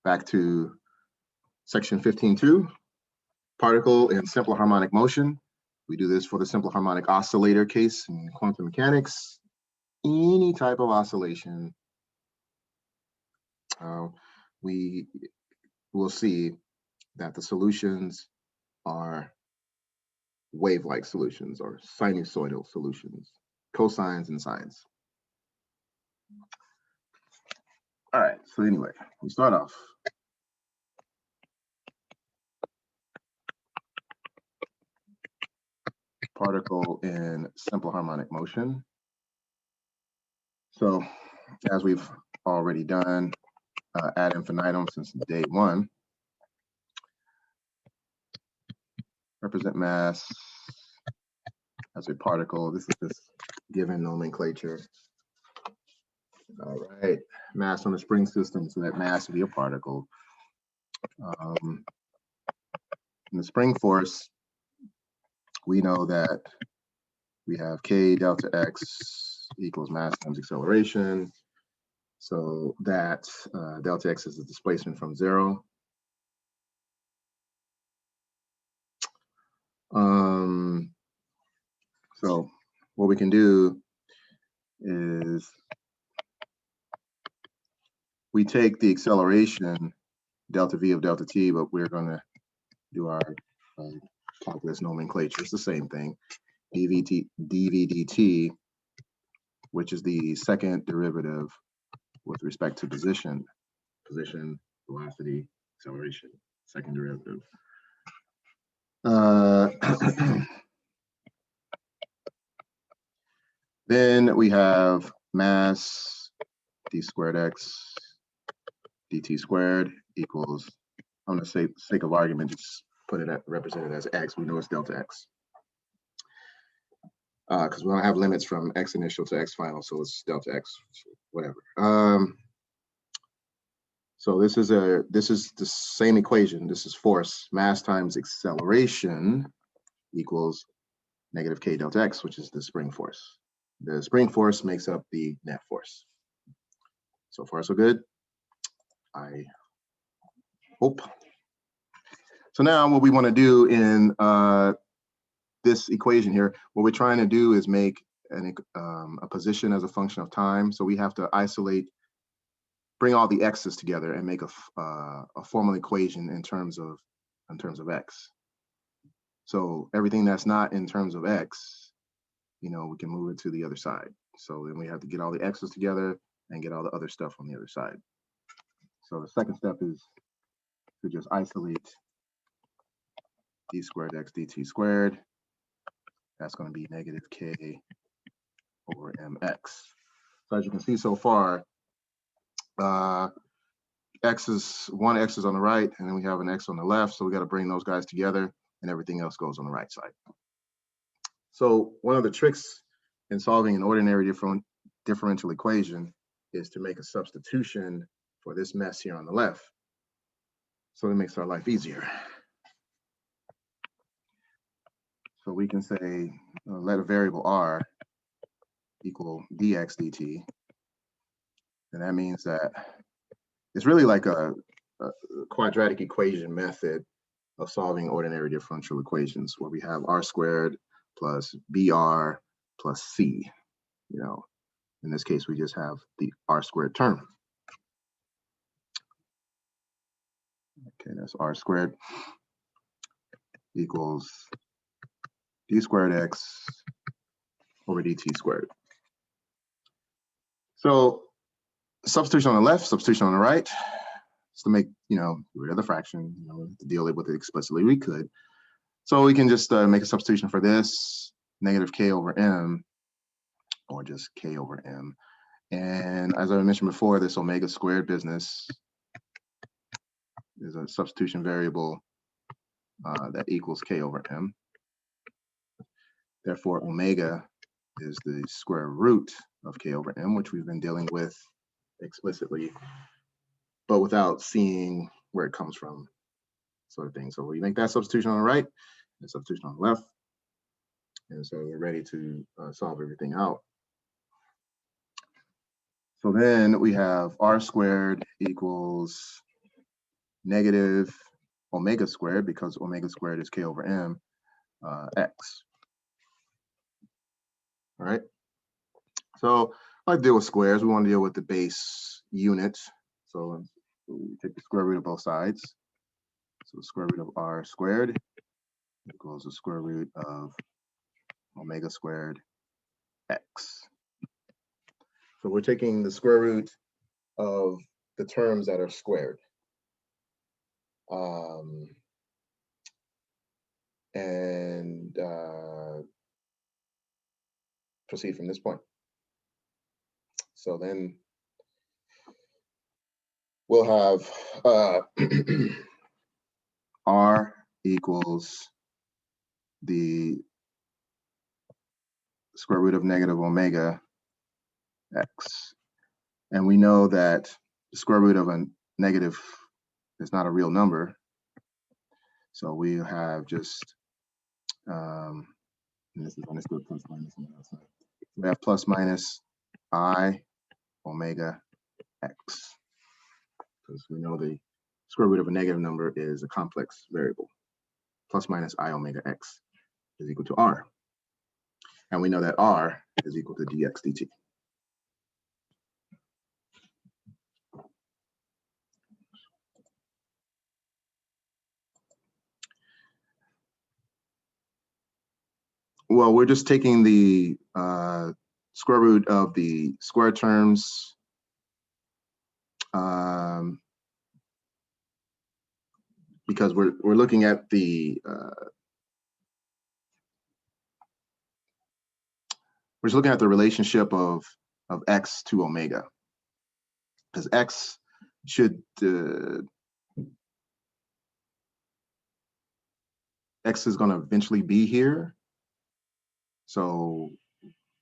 back to section 15.2, particle in simple harmonic motion. We do this for the simple harmonic oscillator case in quantum mechanics. Any type of oscillation, we will see that the solutions are wave-like solutions or sinusoidal solutions, cosines and sines. All right, so anyway, we start off. Particle in simple harmonic motion. So as we've already done ad infinitum since day one, represent mass as a particle. This is this given nomenclature. All right, mass on a spring system, so that mass would be a particle. In the spring force, we know that we have k delta x equals mass times acceleration. So that delta x is the displacement from 0. So what we can do is we take the acceleration delta v of delta t, but we're going to do our calculus nomenclature. It's the same thing, dv dt, which is the second derivative with respect to position, velocity, acceleration, second derivative. Then we have mass d squared x dt squared equals, I'm going to say, sake of argument, just put it represented as x. We know it's delta x because we don't have limits from x initial to x final, so it's delta x, whatever. So this is the same equation. This is force, mass times acceleration equals negative k delta x, which is the spring force. The spring force makes up the net force. So far, so good, I hope. So now what we want to do in this equation here, what we're trying to do is make a position as a function of time. So we have to isolate, bring all the x's together and make a formal equation in terms of x. So everything that's not in terms of x, we can move it to the other side. So then we have to get all the x's together and get all the other stuff on the other side. So the second step is to just isolate d squared x dt squared. That's going to be negative k over mx. So as you can see so far, one x is on the right, and then we have an x on the left. So we got to bring those guys together, and everything else goes on the right side. So one of the tricks in solving an ordinary differential equation is to make a substitution for this mess here on the left. So it makes our life easier. So we can say let a variable r equal dx dt. And that means that it's really like a quadratic equation method of solving ordinary differential equations, where we have r squared plus br plus c. In this case, we just have the r squared term. Okay, that's r squared equals d squared x over dt squared. So substitution on the left, substitution on the right, just to make, get rid of the fraction, to deal with it explicitly, we could. So we can just make a substitution for this, negative k over m, or just k over m. And as I mentioned before, this omega squared business is a substitution variable that equals k over m. Therefore, omega is the square root of k over m, which we've been dealing with explicitly, but without seeing where it comes from, sort of thing. So we make that substitution on the right, and substitution on the left, and so we're ready to solve everything out. So then we have r squared equals negative omega squared, because omega squared is k over m, x. All right. So I like to deal with squares. We want to deal with the base unit. So we take the square root of both sides. So the square root of r squared equals the square root of omega squared x. So we're taking the square root of the terms that are squared. And proceed from this point. So then we'll have r equals the square root of negative omega x. And we know that the square root of a negative is not a real number. So we have just, and this is when it's good plus minus on the outside. We have plus minus I omega x, because we know the square root of a negative number is a complex variable. Plus minus I omega x is equal to r. And we know that r is equal to dx dt. Well, we're just taking the square root of the square terms because we're looking at the we're just looking at the relationship of x to omega, because x should x is going to eventually be here. So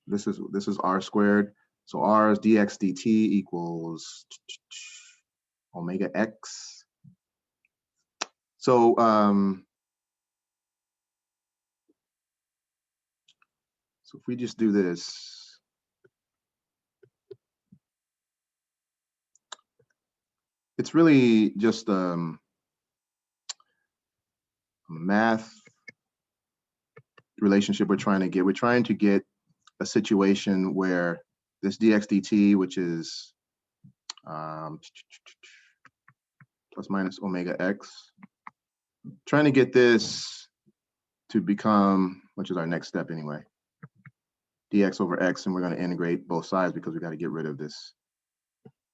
this is r squared. So r is dx dt equals omega x. So so if we just do this, it's really just math relationship we're trying to get. We're trying to get a situation where this dx dt, which is plus minus omega x, trying to get this to become, which is our next step anyway, dx over x, and we're going to integrate both sides because we got to get rid of this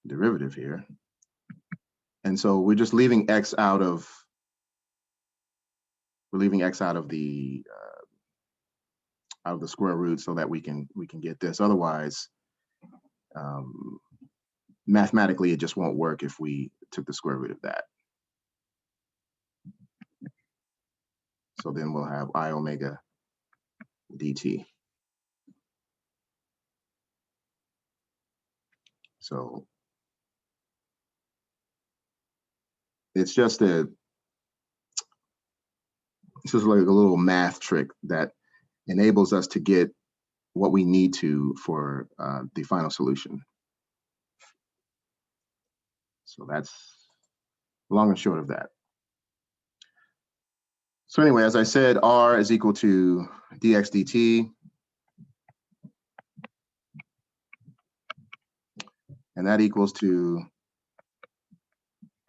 derivative here. And so we're just leaving x out of, the square root so that we can get this. Otherwise, mathematically, it just won't work if we took the square root of that. So then we'll have I omega dt. So it's just this is like a little math trick that enables us to get what we need to for the final solution. So that's long and short of that. So anyway, as I said, r is equal to dx dt. And that equals to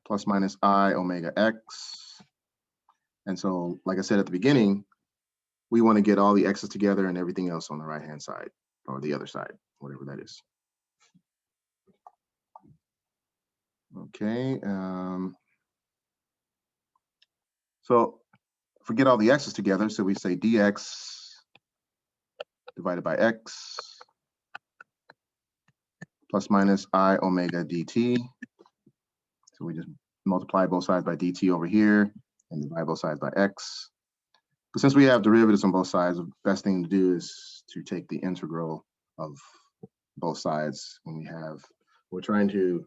plus minus I omega x. And so, like I said at the beginning, we want to get all the x's together and everything else on the right-hand side, or the other side, whatever that is. Okay. So if we get all the x's together, so we say dx divided by x plus minus I omega dt. So we just multiply both sides by dt over here and divide both sides by x. But since we have derivatives on both sides, the best thing to do is to take the integral of both sides. When we're trying to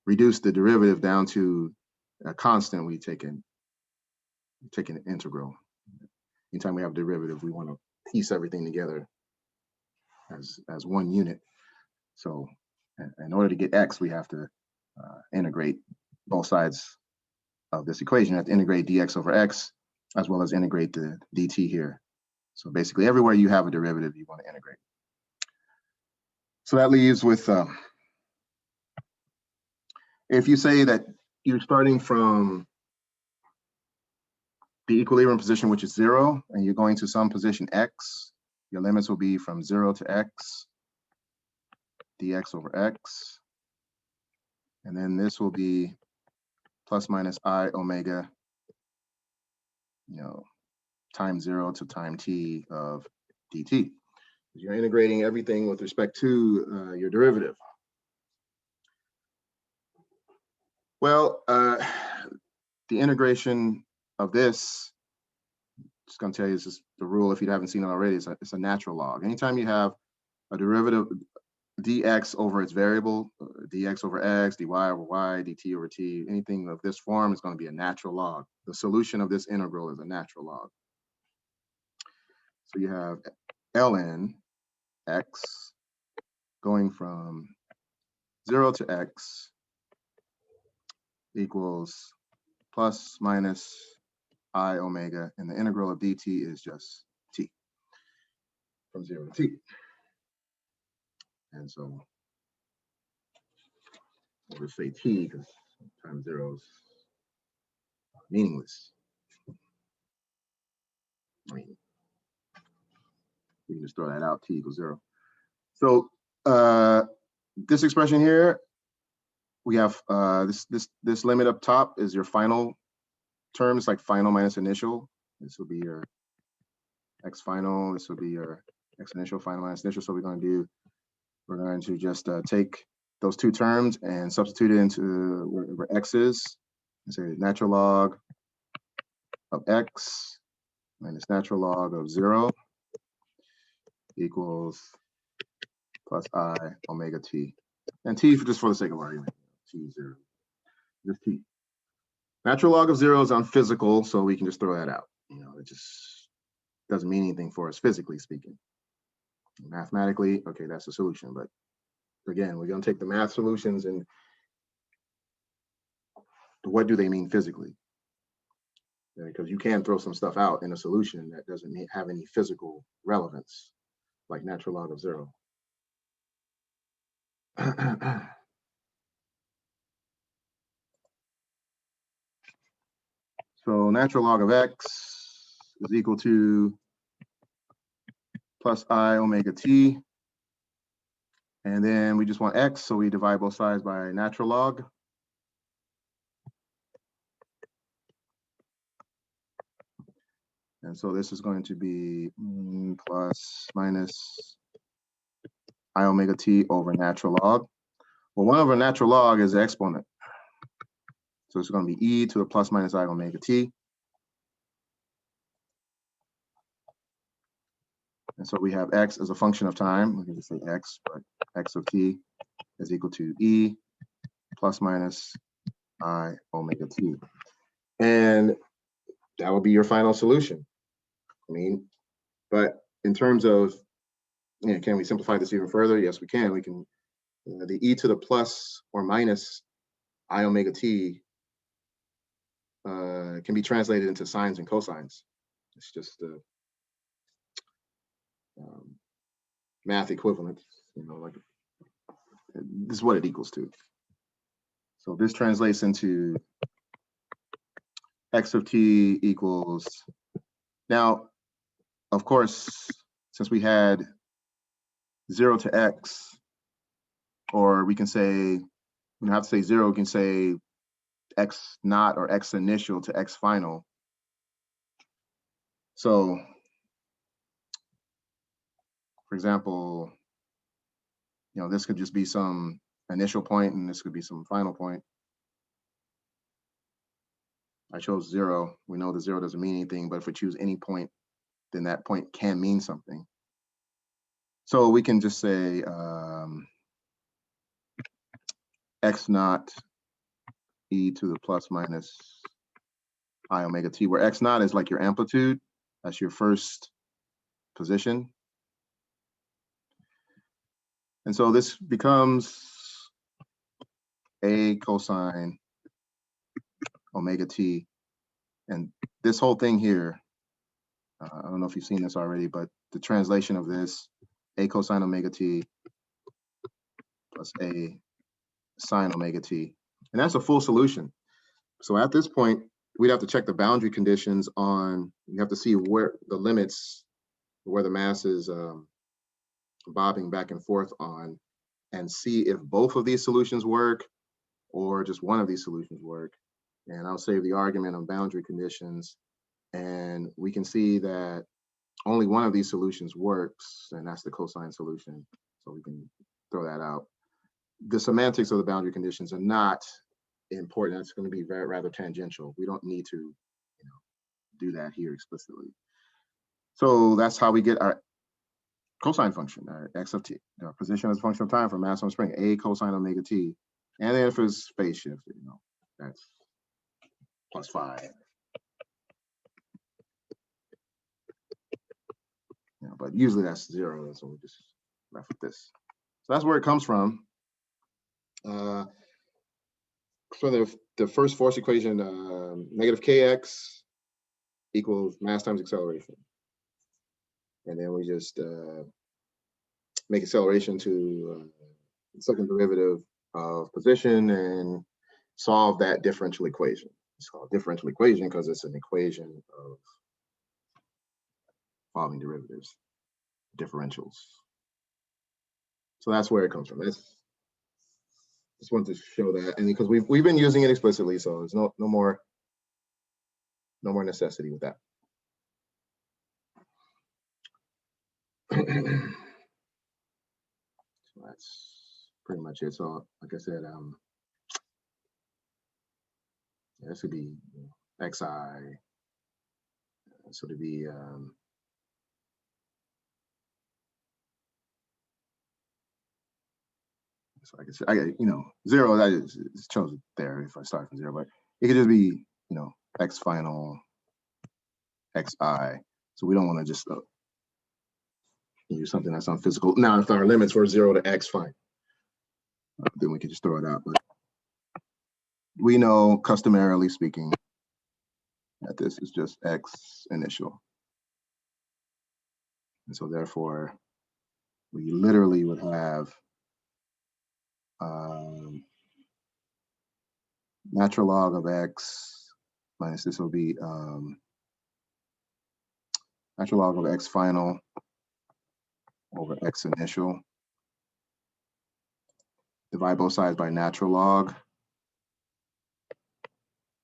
reduce the derivative down to a constant, we take an integral. Anytime we have a derivative, we want to piece everything together as one unit. So in order to get x, we have to integrate both sides of this equation. You have to integrate dx over x, as well as integrate the dt here. So basically, everywhere you have a derivative, you want to integrate. So that leaves with, if you say that you're starting from the equilibrium position, which is 0, and you're going to some position x, your limits will be from 0 to x, dx over x. And then this will be plus minus I omega, times 0 to time t of dt. You're integrating everything with respect to your derivative. Well, the integration of this, just going to tell you, this is the rule if you haven't seen it already, it's a natural log. Anytime you have a derivative dx over its variable, dx over x, dy over y, dt over t, anything of this form is going to be a natural log. The solution of this integral is a natural log. So you have ln x going from 0 to x equals plus minus I omega, and the integral of dt is just t, from 0 to t. And so we'll just say t because times 0 is meaningless. I mean, we can just throw that out, t equals 0. So this expression here, we have this limit up top is your final term. It's like final minus initial. This will be your x final. This will be your x initial, final minus initial. So we're going to just take those two terms and substitute it into wherever x is. And say natural log of x minus natural log of 0 equals plus I omega t. And t, just for the sake of argument, t is 0. Just t. Natural log of 0 is unphysical, so we can just throw that out. It just doesn't mean anything for us physically speaking. Mathematically, okay, that's the solution. But again, we're going to take the math solutions and what do they mean physically? Because you can throw some stuff out in a solution that doesn't have any physical relevance, like natural log of 0. So natural log of x is equal to plus I omega t. And then we just want x, so we divide both sides by natural log. And so this is going to be plus minus I omega t over natural log. Well, 1 over natural log is the exponent. So it's going to be e to the plus minus I omega t. And so we have x as a function of time. We can just say x, but x of t is equal to e plus minus I omega t. And that will be your final solution. But in terms of, can we simplify this even further? Yes, we can. We can, the e to the plus or minus I omega t can be translated into sines and cosines. It's just the math equivalent, like this is what it equals to. So this translates into x of t equals, now, of course, since we had 0 to x, or we can say, we don't have to say 0, we can say x naught or x initial to x final. So, for example, this could just be some initial point and this could be some final point. I chose 0. We know the 0 doesn't mean anything, but if we choose any point, then that point can mean something. So we can just say x naught e to the plus minus I omega t, where x naught is like your amplitude. That's your first position. And so this becomes a cosine omega t. And this whole thing here, I don't know if you've seen this already, but the translation of this, a cosine omega t plus a sine omega t. And that's a full solution. So at this point, we'd have to check the boundary conditions on, you have to see where the limits, where the mass is bobbing back and forth on, and see if both of these solutions work or just one of these solutions work. And I'll save the argument on boundary conditions. And we can see that only one of these solutions works, and that's the cosine solution. So we can throw that out. The semantics of the boundary conditions are not important. That's going to be rather tangential. We don't need to, do that here explicitly. So that's how we get our cosine function, our x of t, our position as a function of time for mass on spring, a cosine omega t. And then if it's phase shifted, that's plus 5. But usually that's 0, so we just left with this. So that's where it comes from. For the first force equation, negative kx equals mass times acceleration. And then we just make acceleration to the second derivative of position and solve that differential equation. It's called differential equation because it's an equation of following derivatives, differentials. So that's where it comes from. Just wanted to show that, and because we've been using it explicitly, so there's no more necessity with that. So that's pretty much it. So like I said, this would be xi. So to be so I guess 0. That is chosen there if I start from 0, but it could just be x final xi. So we don't want to just use something that's unphysical. Now, if our limits were 0 to x, fine. Then we can just throw it out. But we know, customarily speaking, that this is just x initial. And so therefore, we literally would have natural log of x minus this will be natural log of x final over x initial. Divide both sides by natural log.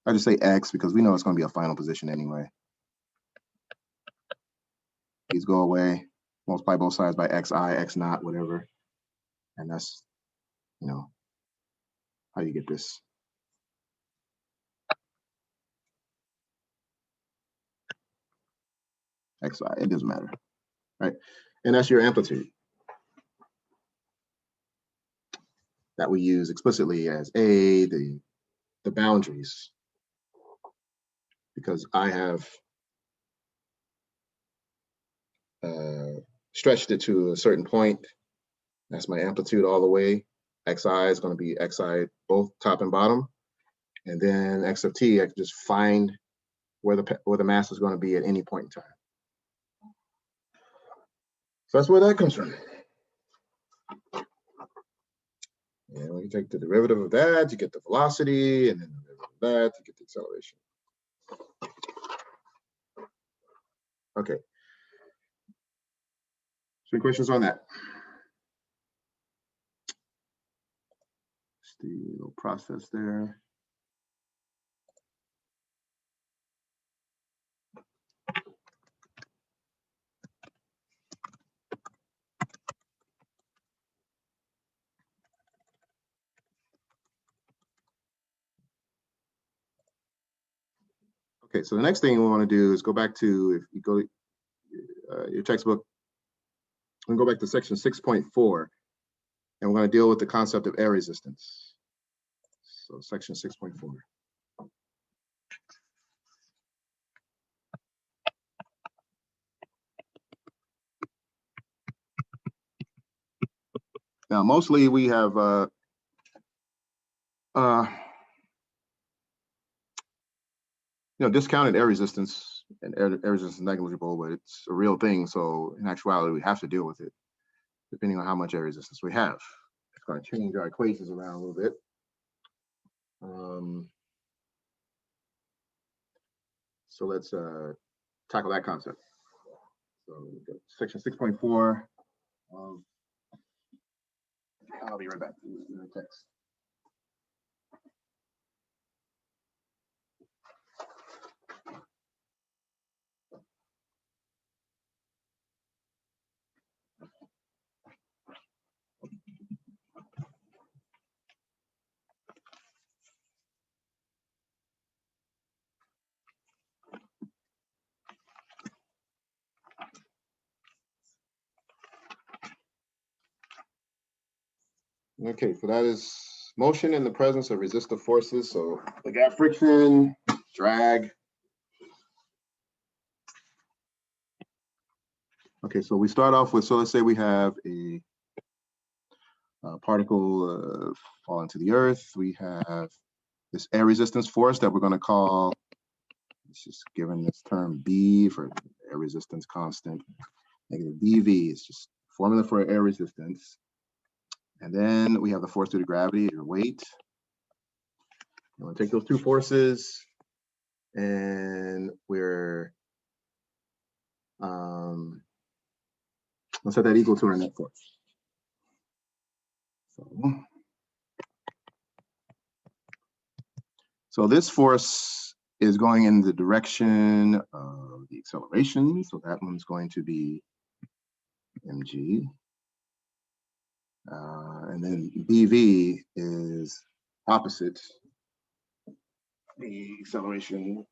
I just say x because we know it's going to be a final position anyway. These go away. Multiply both sides by xi, x naught, whatever. And that's, how you get this. Xi, it doesn't matter, right? And that's your amplitude that we use explicitly as the boundaries, because I have stretched it to a certain point. That's my amplitude all the way. Xi is going to be xi both top and bottom, and then x of t, I can just find where the mass is going to be at any point in time. So that's where that comes from. And when you take the derivative of that, you get the velocity, and then the derivative of that, you get the acceleration. Okay. So any questions on that? Just the little process there. Okay, so the next thing we want to do is go back to, if you go to your textbook, we're going to go back to section 6.4, and we're going to deal with the concept of air resistance. So section 6.4. Now, mostly we have discounted air resistance, and air resistance is negligible, but it's a real thing. So in actuality, we have to deal with it depending on how much air resistance we have. It's going to change our equations around a little bit. So let's tackle that concept. So section 6.4 of, I'll be right back to the text. Okay, so that is motion in the presence of resistive forces. So we got friction, drag. Okay, so we start off with, so let's say we have a particle fall into the earth. We have this air resistance force that we're going to call, it's just given this term B for air resistance constant, negative BV. It's just formula for air resistance. And then we have the force due to gravity, or weight. I'm going to take those two forces, and we're let's set that equal to our net force. So this force is going in the direction of the acceleration. So that one's going to be mg. And then BV is opposite the acceleration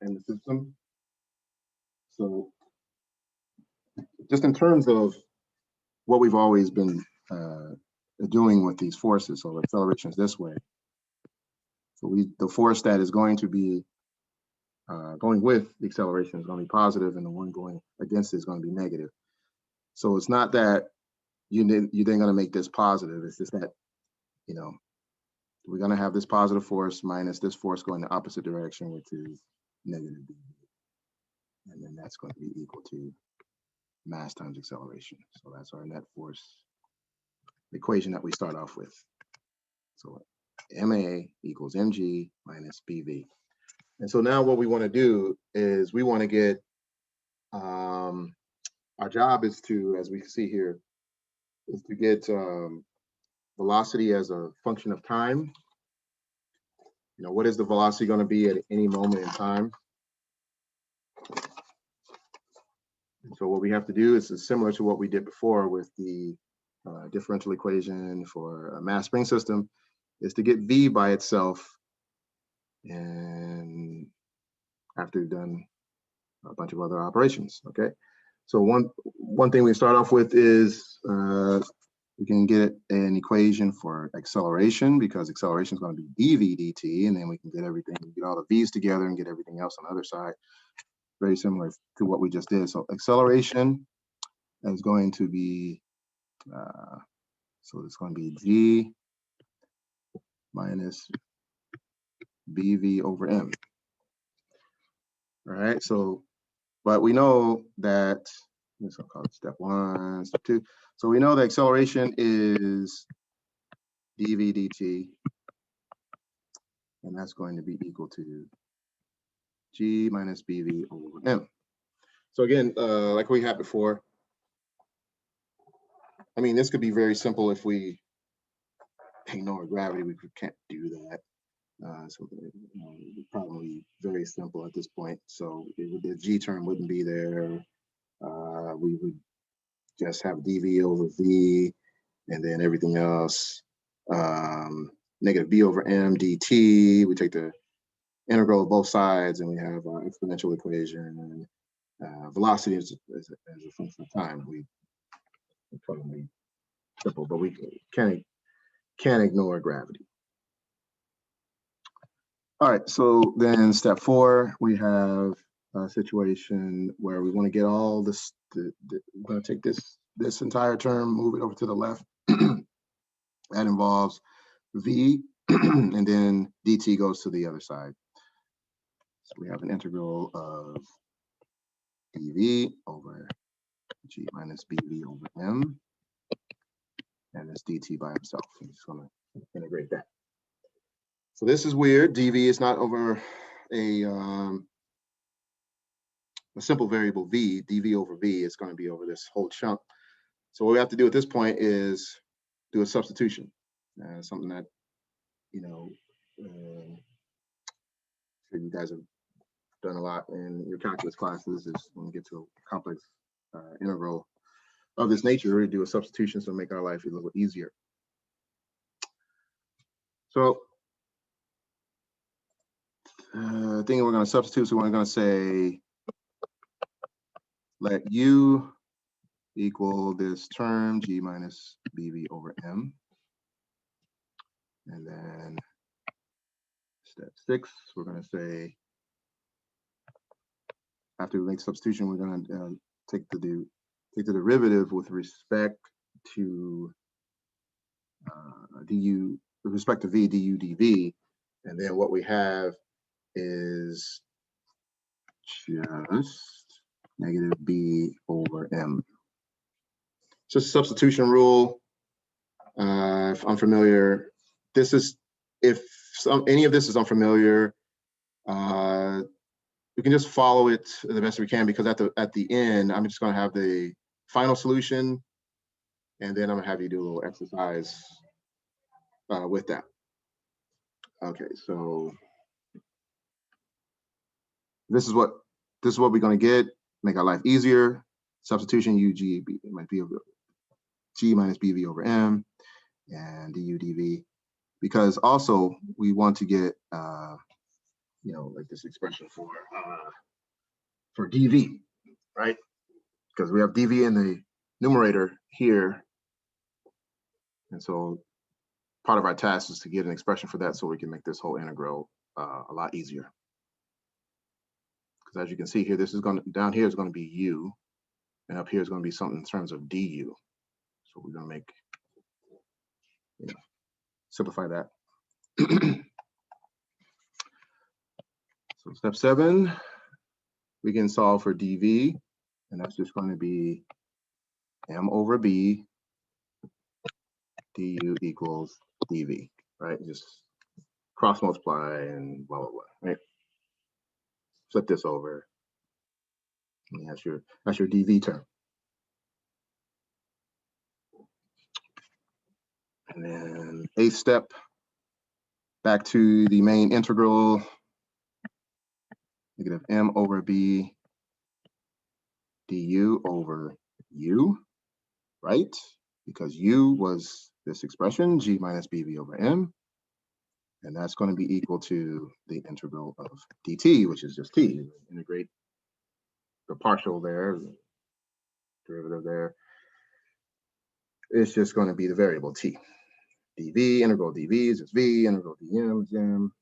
in the system. So just in terms of what we've always been doing with these forces, so acceleration is this way. So the force that is going to be going with the acceleration is going to be positive, and the one going against it is going to be negative. So it's not that you're then going to make this positive. It's just that, we're going to have this positive force minus this force going the opposite direction, which is negative B. And then that's going to be equal to mass times acceleration. So that's our net force equation that we start off with. So MA equals mg minus BV. And so now what we want to do is we want to get, our job is to, as we can see here, is to get velocity as a function of time. What is the velocity going to be at any moment in time? And so what we have to do is similar to what we did before with the differential equation for a mass spring system, is to get V by itself, and after we've done a bunch of other operations. Okay, so one thing we start off with is we can get an equation for acceleration, because acceleration is going to be dv dt, and then we can get all the v's together and get everything else on the other side. Very similar to what we just did. So acceleration is going to be, so it's going to be g minus bv over m. All right, so, but we know that, let's call it step 1, step 2. So we know the acceleration is dv dt, and that's going to be equal to g minus bv over m. So again, like we had before, I mean, this could be very simple if we ignore gravity. We can't do that. So probably very simple at this point. So the g term wouldn't be there. We would just have dv over v, and then everything else, negative b over m dt. We take the integral of both sides, and we have our exponential equation. And velocity is a function of time. We probably simple, but we can't ignore gravity. All right, so then step 4, we have a situation where we want to get all this, we're going to take this entire term, move it over to the left. That involves v, and then dt goes to the other side. So we have an integral of dv over g minus bv over m, and this dt by himself. I'm just going to integrate that. So this is weird. dv is not over a simple variable v. dv over v is going to be over this whole chunk. So what we have to do at this point is do a substitution. Something that, you know, sure you guys have done a lot in your calculus classes, is when we get to a complex integral of this nature, we do a substitution to make our life a little easier. So the thing we're going to substitute, so we're going to say let u equal this term g minus bv over m, and then step 6, we're going to say after we make substitution, we're going to take the derivative with respect to du, with respect to v, du dv, and then what we have is just negative b over m. Just a substitution rule. If unfamiliar, this is, if any of this is unfamiliar, we can just follow it the best we can, because at the end, I'm just going to have the final solution, and then I'm going to have you do a little exercise with that. Okay, so this is what we're going to get. Make our life easier. Substitution u g b might be over g minus bv over m, and du dv, because also we want to get you know, like this expression for dv, right? Because we have dv in the numerator here, and so part of our task is to get an expression for that so we can make this whole integral a lot easier. Because as you can see here, this is going to, down here is going to be u, and up here is going to be something in terms of du. So we're going to make, you know, simplify that. So step 7, we can solve for dv, and that's just going to be m over b du equals dv, right? Just cross multiply and blah, blah, blah, right? Flip this over, and that's your dv term. And then 8th step, back to the main integral, negative m over b du over u, right? Because u was this expression, g minus bv over m, and that's going to be equal to the integral of dt, which is just t. Integrate the partial there, the derivative there. It's just going to be the variable t. dv, integral dv is just v, integral dm is m.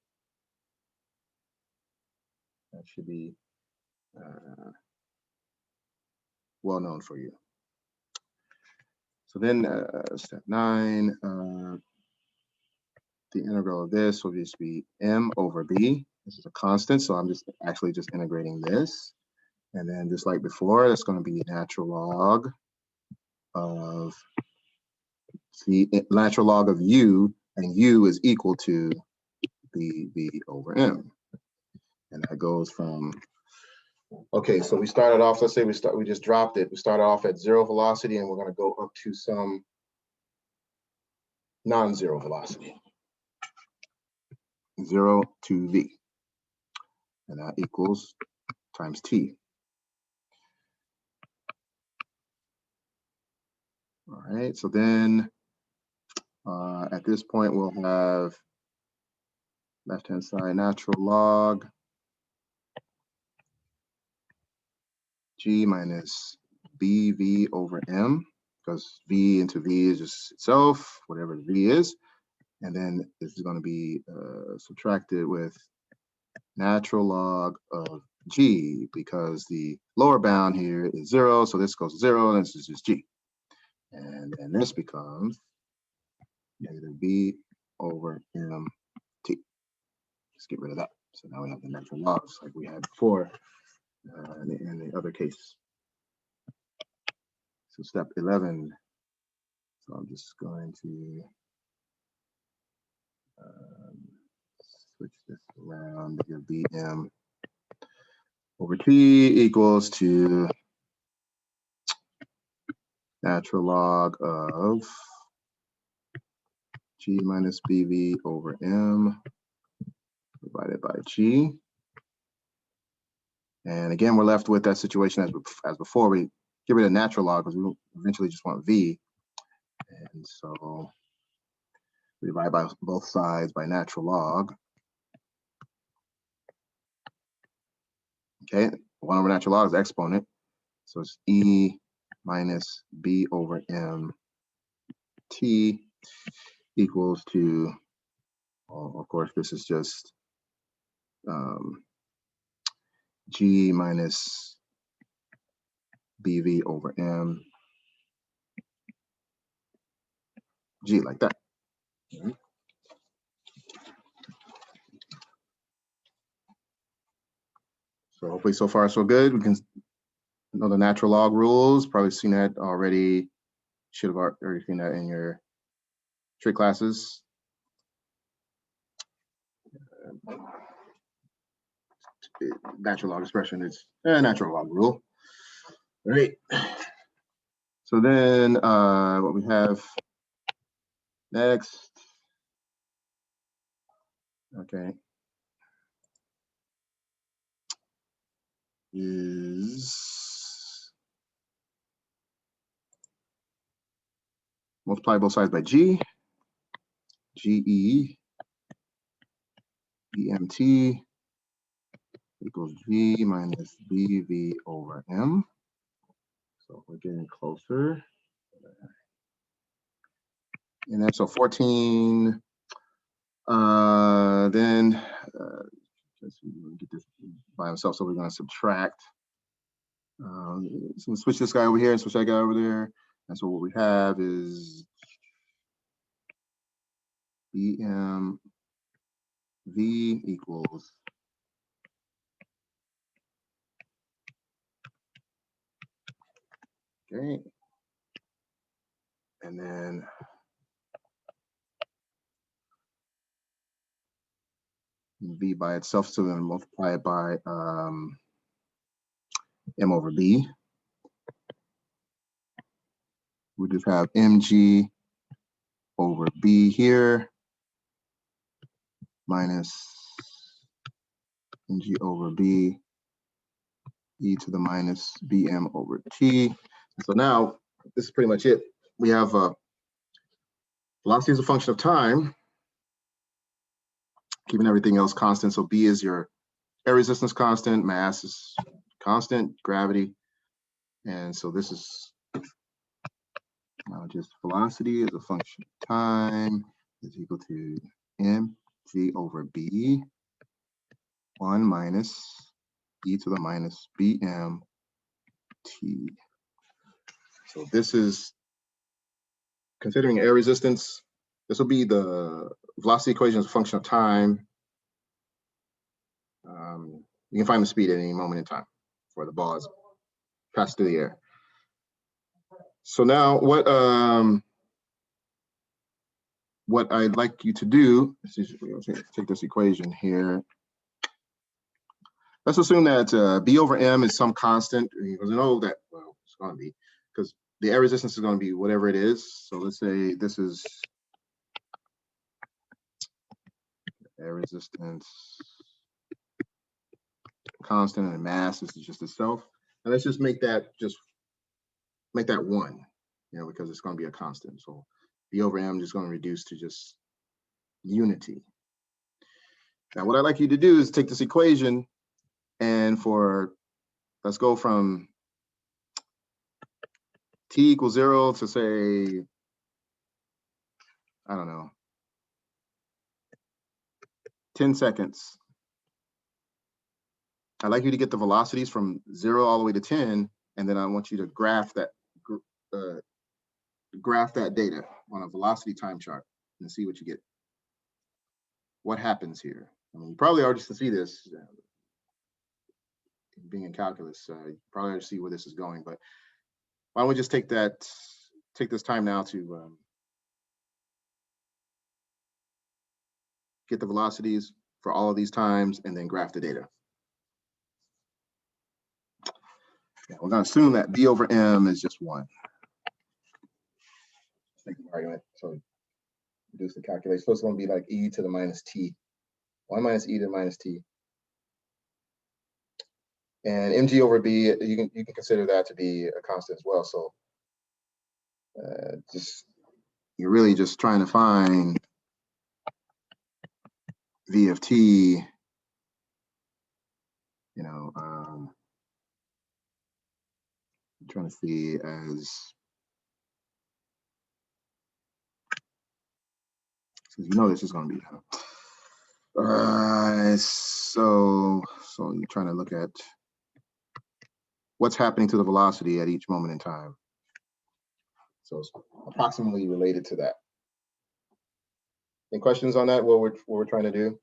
That should be well known for you. So then step 9, the integral of this will just be m over b. This is a constant, so I'm just actually just integrating this. And then just like before, that's going to be natural log of the natural log of u, and u is equal to bv over m. And that goes from, okay, so we started off, let's say we just dropped it. We started off at 0 velocity, and we're going to go up to some non-zero velocity, 0 to v, and that equals times t. All right, so then at this point, we'll have left-hand side natural log g minus bv over m, because v into v is just itself, whatever the v is. And then this is going to be subtracted with natural log of g, because the lower bound here is 0, so this goes to 0, and this is just g. And then this becomes negative b over mt. Just get rid of that. So now we have the natural logs like we had before in the other case. So step 11. So I'm just going to switch this around to give Bm over T equals to natural log of G minus BV over M divided by G. And again, we're left with that situation as before. We get rid of natural log because we eventually just want V. And so we divide by both sides by natural log. Okay, 1 over natural log is the exponent. So it's E minus B over M T equals to, well, of course, this is just G minus BV over M G, like that. So hopefully so far so good. We can know the natural log rules. Probably seen that already. Should have already seen that in your trig classes. Natural log expression is a natural log rule. All right. So then what we have next, okay, is multiply both sides by G, GE, EMT equals G minus BV over M. So we're getting closer. And then so 14, then let's get this by himself. So we're going to subtract. So we'll switch this guy over here and switch that guy over there. And so what we have is BM V equals okay. And then V by itself, so we're going to multiply it by M over B. We just have mg over b here minus mg over b e to the minus bm over t. So now this is pretty much it. We have velocity is a function of time, keeping everything else constant. So B is your air resistance constant, mass is constant, gravity. And so this is now just velocity is a function of time is equal to mg over b 1 minus e to the minus bm t. So this is considering air resistance. This will be the velocity equation as a function of time. You can find the speed at any moment in time for the ball is passed through the air. So now what I'd like you to do is take this equation here. Let's assume that B over M is some constant, because we know that, well, it's going to be, because the air resistance is going to be whatever it is. So let's say this is air resistance constant, and mass is just itself. And let's just make that 1, because it's going to be a constant. So B over M is going to reduce to just unity. Now, what I'd like you to do is take this equation and let's go from t equals 0 to say, I don't know, 10 seconds. I'd like you to get the velocities from 0 all the way to 10, and then I want you to graph that data on a velocity time chart and see what you get. What happens here? I mean, you probably already see this being in calculus. You probably already see where this is going, but why don't we just take this time now to get the velocities for all of these times and then graph the data. Yeah, we're going to assume that B over M is just 1. Make the argument. So reduce the calculation. So it's going to be like e to the minus t. 1 minus e to the minus t. And mg over b, you can consider that to be a constant as well. So you're really just trying to find v of t, you know, I'm trying to see as, because you know this is going to be, so you're trying to look at what's happening to the velocity at each moment in time. So it's approximately related to that. Any questions on that? What we're trying to do?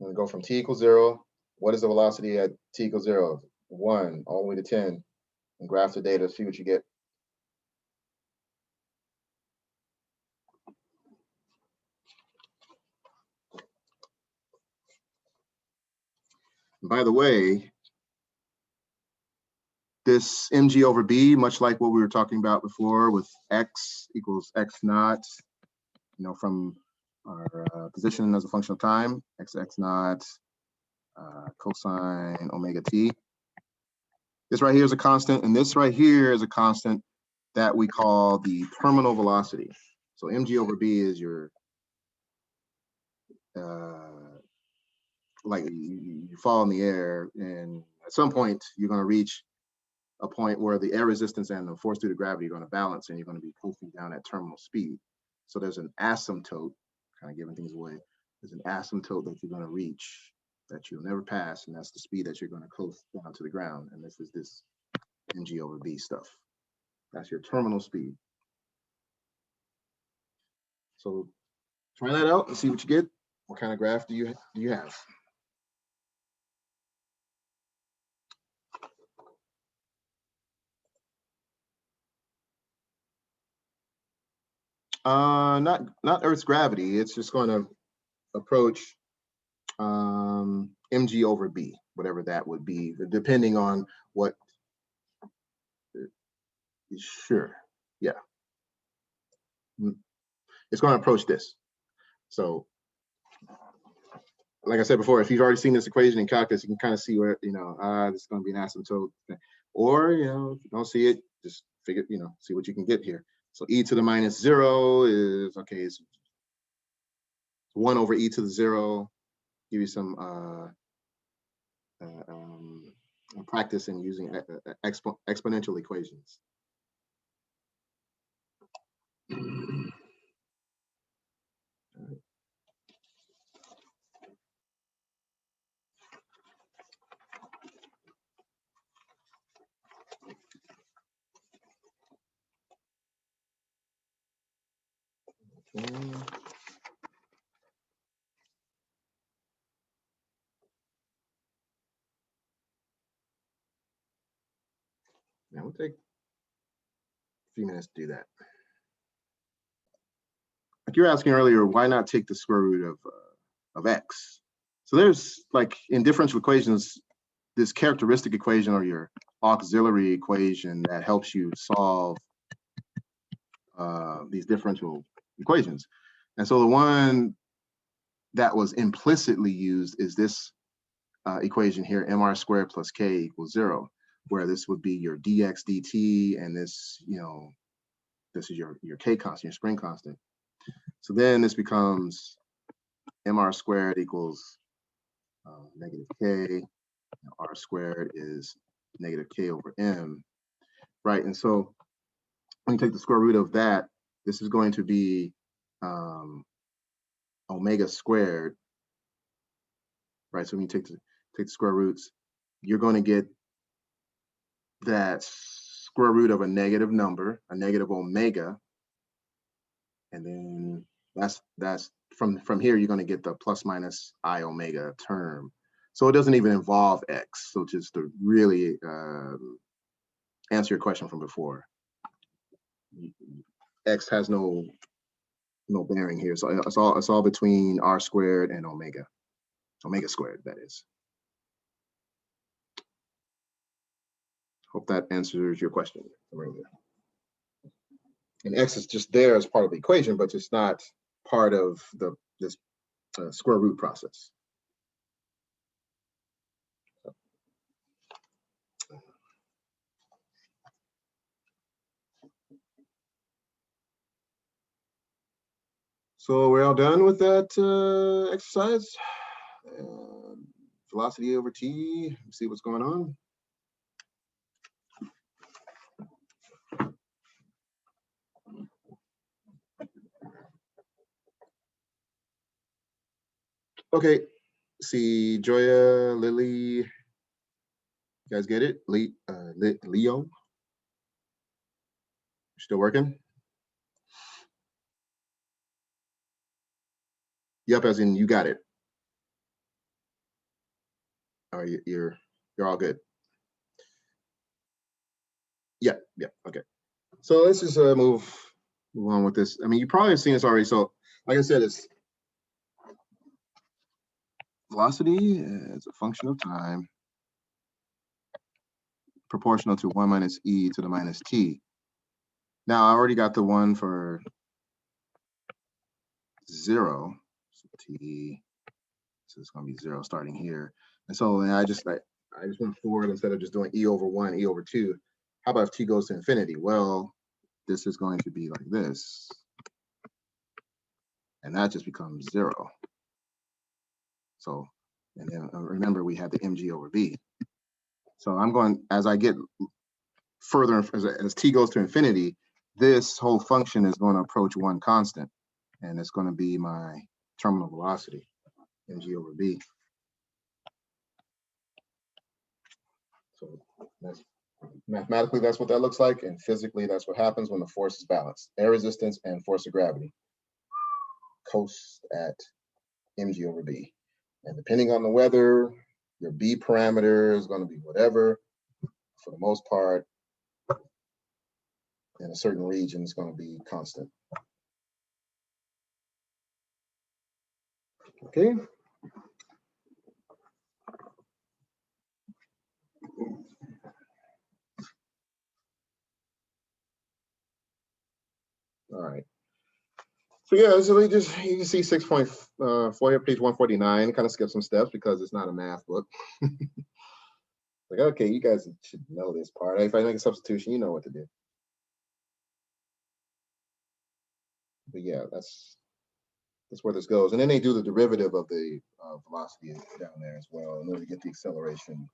I'm going to go from t equals 0. What is the velocity at t equals 0? 1 all the way to 10, and graph the data, see what you get. And by the way, this mg over b, much like what we were talking about before with x equals x naught, you know, from our position as a function of time, x naught cosine omega t. This right here is a constant, and this right here is a constant that we call the terminal velocity. So mg over b is your, like you fall in the air, and at some point you're going to reach a point where the air resistance and the force due to gravity are going to balance, and you're going to be coasting down at terminal speed. So there's an asymptote, kind of giving things away. There's an asymptote that you're going to reach that you'll never pass, and that's the speed that you're going to coast down to the ground. And this is this mg over b stuff. That's your terminal speed. So try that out and see what you get. What kind of graph do you have? Not Earth's gravity. It's just going to approach mg over b, whatever that would be, depending on what. Sure, yeah. It's going to approach this. So, like I said before, if you've already seen this equation in calculus, you can kind of see where, you know, this is going to be an asymptote. Or, you know, if you don't see it, just figure, you know, see what you can get here. So e to the minus 0 is, okay, it's 1 over e to the 0. Give you some practice in using exponential equations. Now we'll take a few minutes to do that. Like you were asking earlier, why not take the square root of x? So there's, like, in differential equations, this characteristic equation or your auxiliary equation that helps you solve these differential equations. And so the one that was implicitly used is this equation here, mr squared plus k equals 0, where this would be your dx dt, and this, you know, this is your k constant, your spring constant. So then this becomes mr squared equals negative k, r squared is negative k over m, right? And so when you take the square root of that, this is going to be omega squared, right? So when you take the square roots, you're going to get that square root of a negative number, a negative omega, and then That's from here, you're going to get the plus minus I omega term. So it doesn't even involve x. So just to really answer your question from before, x has no bearing here. So it's all between r squared and omega squared, that is. Hope that answers your question. And x is just there as part of the equation, but it's not part of this square root process. So we're all done with that exercise. Velocity over t, see what's going on. Okay, see Joya, Lily, you guys get it? Leo, still working? Yep, as in you got it. All right, you're all good. Yeah, okay. So let's just move on with this. I mean, you probably have seen this already. So like I said, it's velocity as a function of time proportional to 1 minus e to the minus t. Now I already got the one for 0. So t, so it's going to be 0 starting here. And so I just went forward instead of just doing e over 1, e over 2. How about if t goes to infinity? Well, this is going to be like this. And that just becomes 0. So, and then remember we had the mg over v. So I'm going, as I get further, as t goes to infinity, this whole function is going to approach 1 constant. And it's going to be my terminal velocity, mg over v. So that's, mathematically, that's what that looks like. And physically, that's what happens when the force is balanced. Air resistance and force of gravity coast at mg over v. And depending on the weather, your b parameter is going to be whatever. For the most part, in a certain region, it's going to be constant. Okay. All right. So yeah, so you can see 6.4 page 149. Kind of skip some steps because it's not a math book. Like, okay, you guys should know this part. If I make a substitution, you know what to do. But yeah, that's where this goes. And then they do the derivative of the velocity down there as well in order to get the acceleration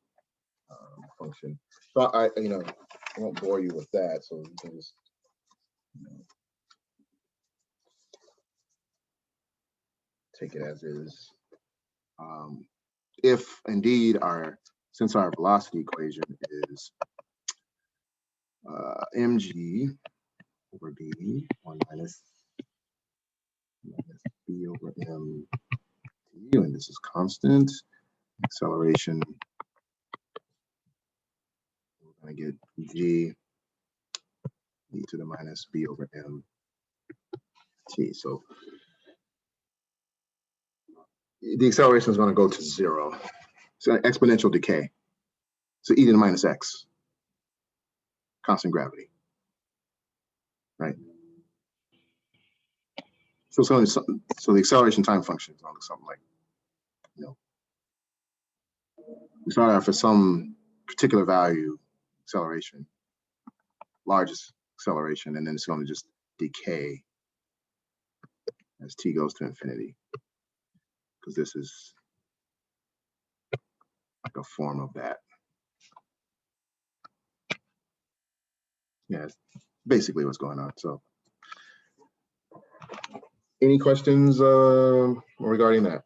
function. So I won't bore you with that. So you can just take it as is. If indeed since our velocity equation is mg over b, 1 minus b over m t, and this is constant. Acceleration, we're going to get g e to the minus b over m t. So the acceleration is going to go to 0. So exponential decay. So e to the minus x, constant gravity, right? So the acceleration time function is going to look something like, we start out for some particular value acceleration, largest acceleration, and then it's going to just decay as t goes to infinity, because this is like a form of that. Yeah, it's basically what's going on. So any questions regarding that?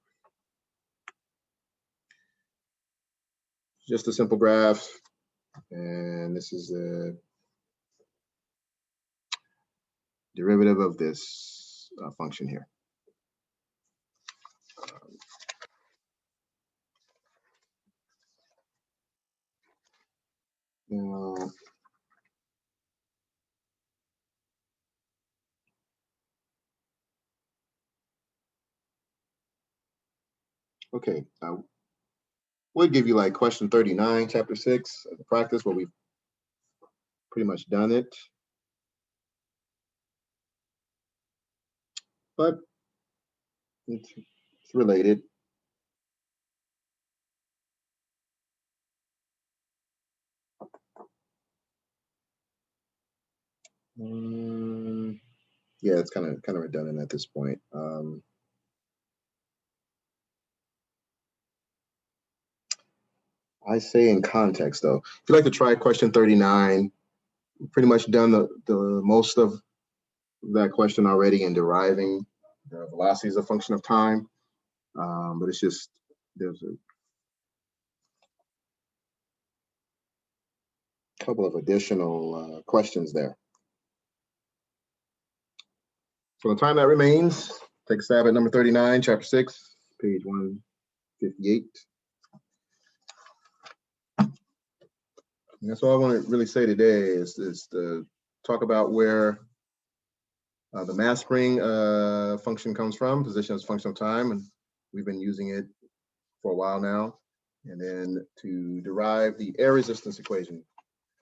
Just a simple graph, and this is the derivative of this function here. Okay, we'll give you like question 39, chapter 6 of the practice, where we've pretty much done it. But it's related. Yeah, it's kind of redundant at this point. I say in context though. If you'd like to try question 39, pretty much done the most of that question already in deriving the velocity as a function of time. But it's just there's a couple of additional questions there. So the time that remains, take a stab at number 39, chapter 6, page 158. And that's all I want to really say today is to talk about where the mass spring function comes from, position as a function of time, and we've been using it for a while now. And then to derive the air resistance equation,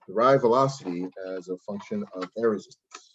derive velocity as a function of air resistance.